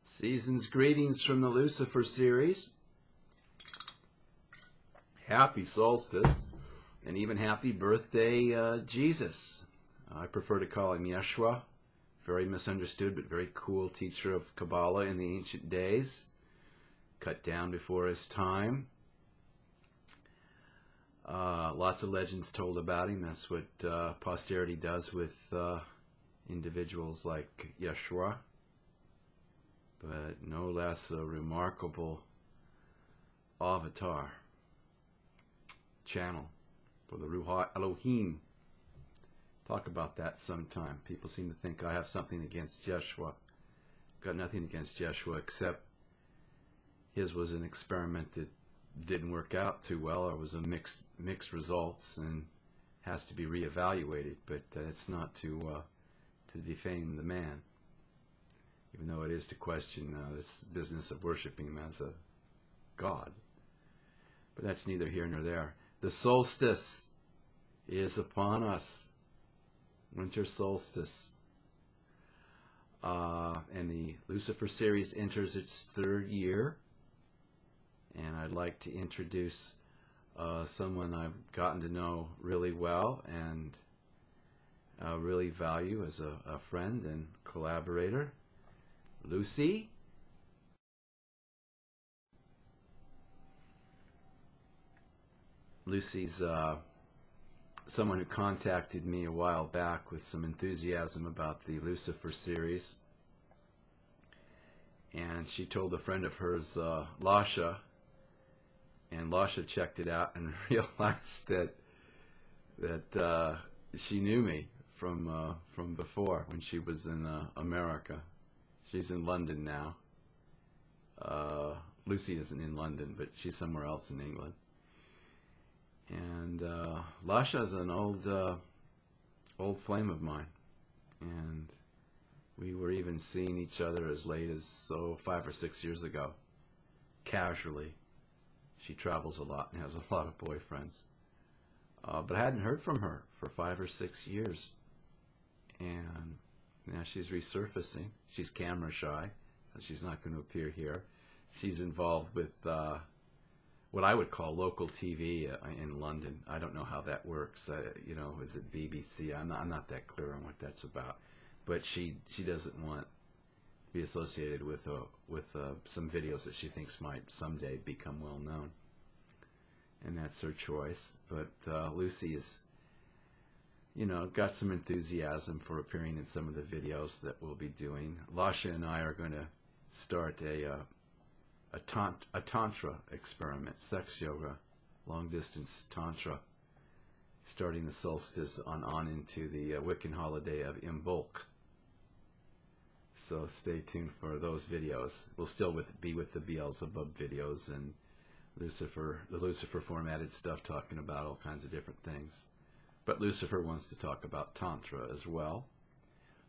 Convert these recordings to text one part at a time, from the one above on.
Season's greetings from the Lucifer series. Happy Solstice, and even happy birthday, Jesus. I prefer to call him Yeshua. Very misunderstood, but very cool teacher of Kabbalah in the ancient days. Cut down before his time. Lots of legends told about him. That's what posterity does with individuals like Yeshua. But no less a remarkable avatar, channel for the Ruach Elohim. Talk about that sometime. People seem to think I have something against Yeshua. Got nothing against Yeshua, except his was an experiment that didn't work out too well, or was a mixed results and has to be reevaluated. But it's not to defame the man, even though it is to question this business of worshiping him as a god. But that's neither here nor there. The solstice is upon us. Winter solstice. And the Lucifer series enters its third year. And I'd like to introduce someone I've gotten to know really well and really value as a friend and collaborator. Lucy. Lucy's someone who contacted me a while back with some enthusiasm about the Lucifer series. And she told a friend of hers, Lasha, and Lasha checked it out and realized that she knew me from before when she was in America. She's in London now. Lucy isn't in London, but she's somewhere else in England. And Lasha's an old flame of mine, and we were even seeing each other as late as 5 or 6 years ago, casually. She travels a lot and has a lot of boyfriends, but I hadn't heard from her for 5 or 6 years, and now she's resurfacing. She's camera shy, so she's not going to appear here. She's involved with what I would call local TV in London. I don't know how that works. You know, is it BBC? I'm not that clear on what that's about. But she doesn't want to be associated with some videos that she thinks might someday become well known, and that's her choice. But Lucy is, you know, got some enthusiasm for appearing in some of the videos that we'll be doing. Lasha and I are going to start a tantra experiment, sex yoga, long distance tantra, starting the solstice on into the Wiccan holiday of Imbolc. So stay tuned for those videos. We'll still be with the Beelzebub videos and Lucifer, the Lucifer formatted stuff, talking about all kinds of different things. But Lucifer wants to talk about tantra as well.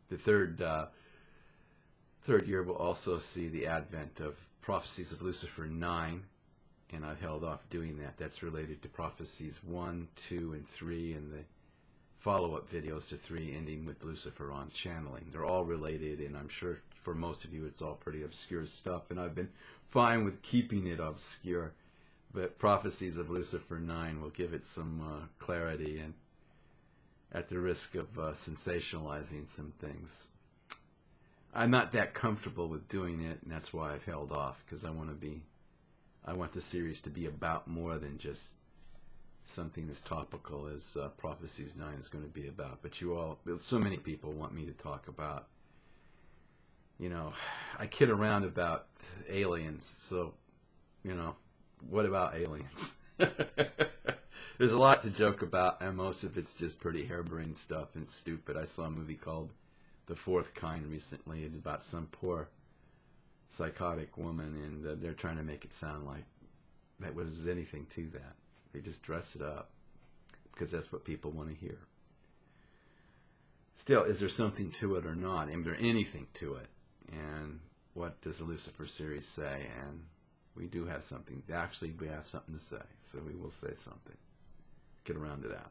The third year will also see the advent of Prophecies of Lucifer 9, and I've held off doing that. That's related to Prophecies 1, 2, and 3, and the follow-up videos to 3 ending with Lucifer on channeling. They're all related, and I'm sure for most of you it's all pretty obscure stuff, and I've been fine with keeping it obscure. But Prophecies of Lucifer 9 will give it some clarity, and at the risk of sensationalizing some things. I'm not that comfortable with doing it, and that's why I've held off, because I want the series to be about more than just something as topical as Prophecies 9 is going to be about. But so many people want me to talk about, you know, I kid around about aliens, so, you know, what about aliens? There's a lot to joke about, and most of it's just pretty harebrained stuff and stupid. I saw a movie called The Fourth Kind recently, about some poor psychotic woman, and they're trying to make it sound like that was anything to that. They just dress it up because that's what people want to hear. Still, is there something to it or not? Is there anything to it? And what does the Lucifer series say? And we do have something. Actually, we have something to say, so we will say something. Get around to that.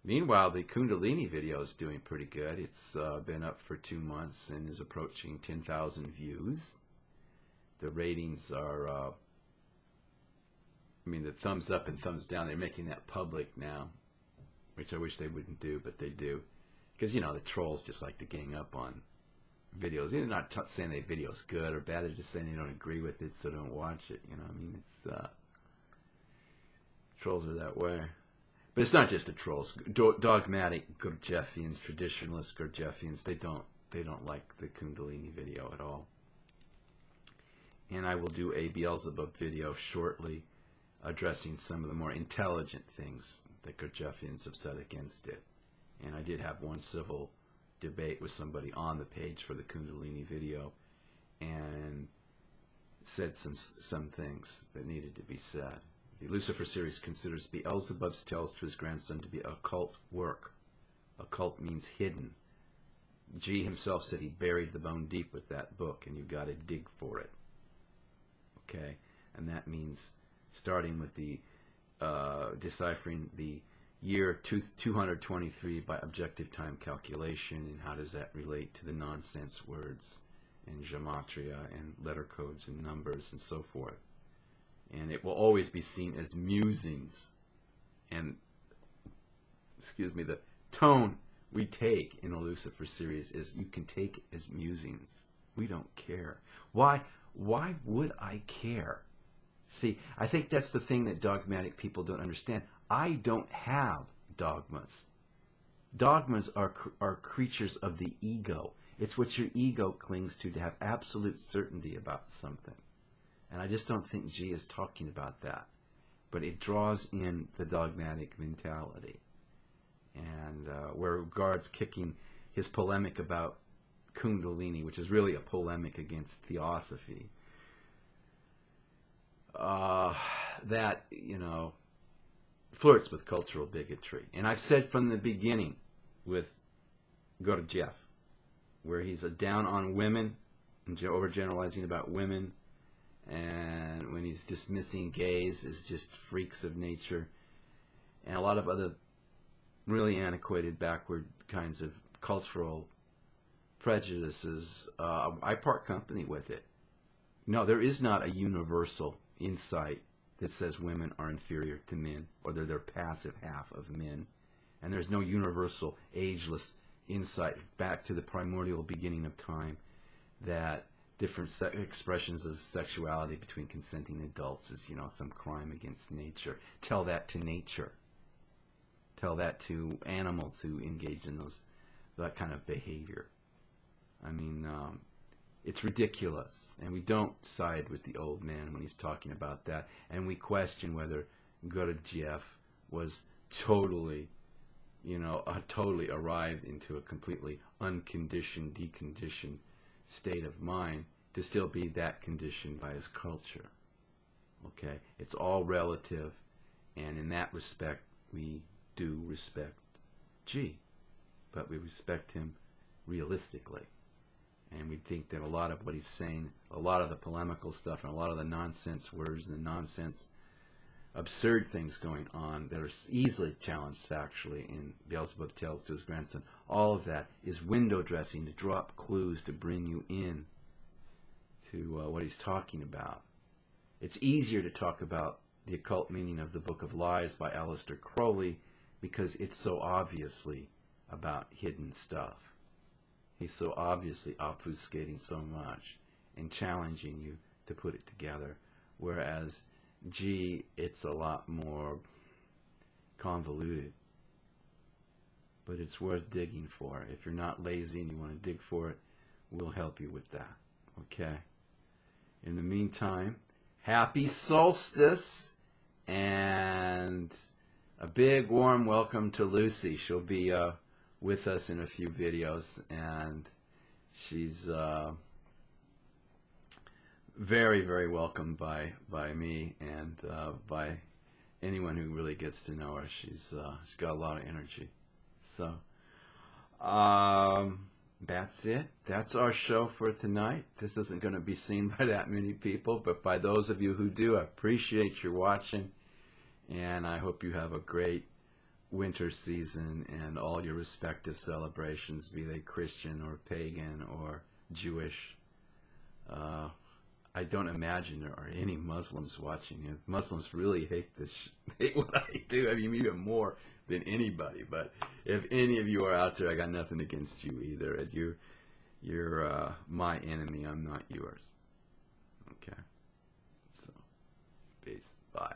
Meanwhile, the Kundalini video is doing pretty good. It's been up for 2 months and is approaching 10,000 views. The ratings are, I mean, the thumbs up and thumbs down, they're making that public now, which I wish they wouldn't do, but they do. Because, you know, the trolls just like to gang up on videos. They're not saying the video's good or bad, they're just saying they don't agree with it, so don't watch it. You know, I mean, it's, trolls are that way. But it's not just the trolls. Dogmatic Gurdjieffians, traditionalist Gurdjieffians, they don't like the Kundalini video at all. And I will do a Beelzebub video shortly addressing some of the more intelligent things that Gurdjieffians have said against it. And I did have one civil debate with somebody on the page for the Kundalini video and said some things that needed to be said. The Lucifer series considers Beelzebub's tales to his grandson to be occult work. Occult means hidden. G himself said he buried the bone deep with that book, and you've got to dig for it. Okay? And that means starting with the deciphering the year 223 by objective time calculation, and how does that relate to the nonsense words and gematria and letter codes and numbers and so forth. And it will always be seen as musings. And, excuse me, the tone we take in a Lucifer series is you can take it as musings. We don't care. Why would I care? See, I think that's the thing that dogmatic people don't understand. I don't have dogmas. Dogmas are creatures of the ego. It's what your ego clings to have absolute certainty about something. And I just don't think G is talking about that. But it draws in the dogmatic mentality. And where Guard's kicking his polemic about Kundalini, which is really a polemic against theosophy, that, you know, flirts with cultural bigotry. And I've said from the beginning with Gurdjieff, where he's a down on women, and overgeneralizing about women, and when he's dismissing gays as just freaks of nature, and a lot of other really antiquated, backward kinds of cultural prejudices, I part company with it. No, there is not a universal insight that says women are inferior to men, or they're their passive half of men. And there's no universal, ageless insight back to the primordial beginning of time that different expressions of sexuality between consenting adults is, you know, some crime against nature. Tell that to nature. Tell that to animals who engage in that kind of behavior. I mean, it's ridiculous. And we don't side with the old man when he's talking about that. And we question whether Gurdjieff was totally, you know, totally arrived into a completely unconditioned, deconditioned state of mind to still be that conditioned by his culture. Okay? It's all relative, and in that respect, we do respect G, but we respect him realistically. And we think that a lot of what he's saying, a lot of the polemical stuff, and a lot of the nonsense words and the nonsense absurd things going on that are easily challenged factually in Beelzebub Tales to his grandson, all of that is window dressing to drop clues to bring you in to what he's talking about. It's easier to talk about the occult meaning of the Book of Lies by Aleister Crowley because it's so obviously about hidden stuff. He's so obviously obfuscating so much and challenging you to put it together, whereas G, it's a lot more convoluted. But it's worth digging for. If you're not lazy and you want to dig for it, we'll help you with that. Okay? In the meantime, happy Solstice, and a big warm welcome to Lucy. She'll be with us in a few videos, and she's very, very welcomed by me and by anyone who really gets to know her. She's got a lot of energy. So that's it. That's our show for tonight. This isn't going to be seen by that many people, but by those of you who do, I appreciate your watching, and I hope you have a great winter season and all your respective celebrations, be they Christian or pagan or Jewish. I don't imagine there are any Muslims watching. If Muslims really hate hate what I do, I mean, even more than anybody. But if any of you are out there, I got nothing against you either. You're my enemy. I'm not yours. Okay. So, peace. Bye.